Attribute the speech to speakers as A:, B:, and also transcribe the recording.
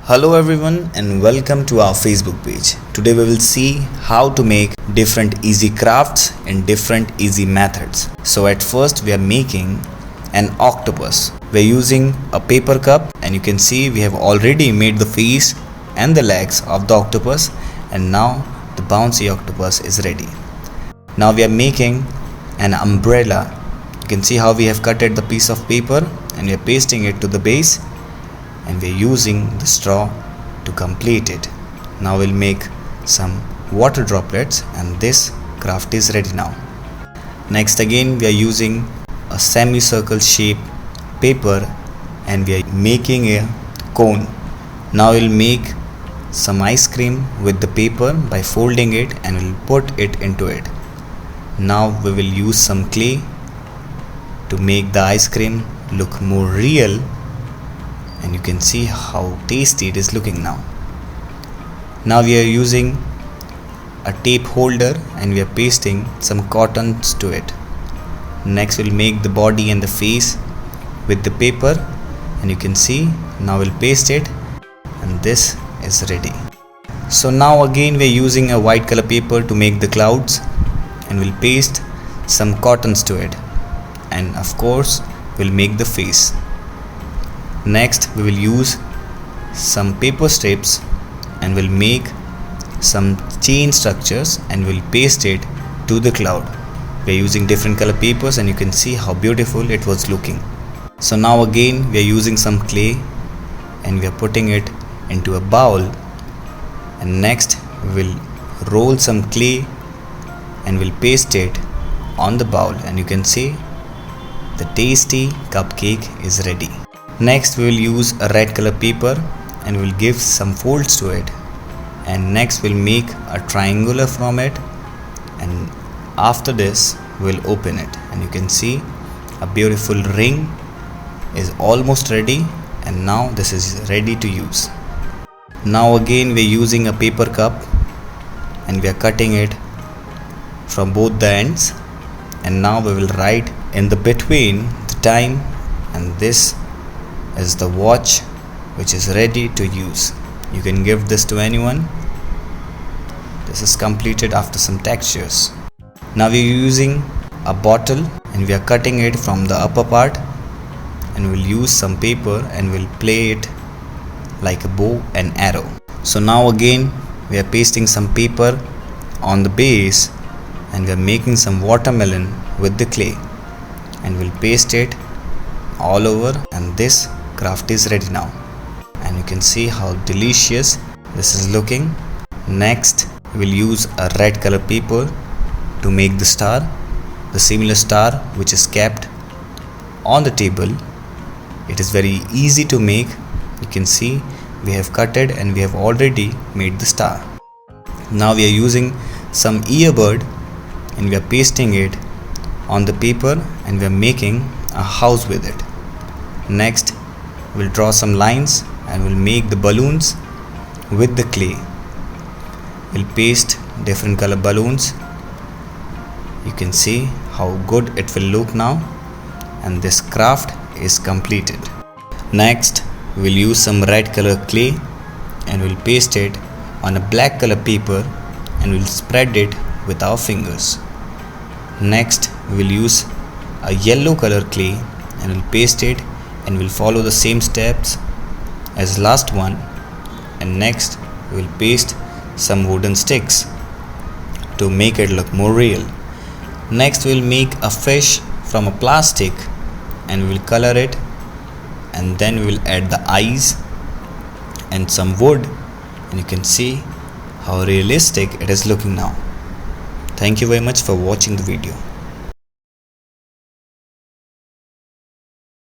A: Hello everyone and welcome to our Facebook page. Today we will see how to make different easy crafts in different easy methods. So at first we are making an octopus. We are using a paper cup and you can see we have already made the face and the legs of the octopus, and now the bouncy octopus is ready. Now we are making an umbrella. You can see how we have cutted the piece of paper and we are pasting it to the base, and we are using the straw to complete it. Now we'll make some water droplets and this craft is ready now. Next again we are using a semicircle shape paper and we are making a cone. Now we'll make some ice cream with the paper by folding it and we'll put it into it. Now we will use some clay to make the ice cream look more real, and you can see how tasty it is looking now. Now we are using a tape holder and we are pasting some cottons to it. Next we'll make the body and the face with the paper, and you can see now we'll paste it and this is ready. So now again we are using a white color paper to make the clouds, and we'll paste some cottons to it, and of course we'll make the face. Next we will use some paper strips and we'll make some chain structures and we'll paste it to the cloud. We are using different color papers and you can see how beautiful it was looking. So now again we are using some clay and we are putting it into a bowl, and next we will roll some clay and we'll paste it on the bowl, and you can see the tasty cupcake is ready. Next we will use a red color paper and we'll give some folds to it, and next we'll make a triangular from it, and after this we'll open it, and you can see a beautiful ring is almost ready, and now this is ready to use. Now again we're using a paper cup and we are cutting it from both the ends, and now we will write in the between the time, and this is the watch which is ready to use. You can give this to anyone. This is completed after some textures. Now we are using a bottle and we are cutting it from the upper part, and we'll use some paper and we'll play it like a bow and arrow. So now again we are pasting some paper on the base and we are making some watermelon with the clay, and we'll paste it all over, and this craft is ready now, and you can see how delicious this is looking. Next we'll use a red color paper to make the star, the similar star which is kept on the table. It is very easy to make. You can see we have cut it and we have already made the star. Now we are using some earbud and we are pasting it on the paper and we are making a house with it. Next we'll draw some lines and we'll make the balloons with the clay. We'll paste different color balloons. You can see how good it will look now, and this craft is completed. Next we'll use some red color clay and we'll paste it on a black color paper and we'll spread it with our fingers. Next we'll use a yellow color clay and we'll paste it, and we'll follow the same steps as last one, and next we'll paste some wooden sticks to make it look more real. Next we'll make a fish from a plastic and we'll color it, and then we'll add the eyes and some wood, and you can see how realistic it is looking now. Thank you very much for watching the video.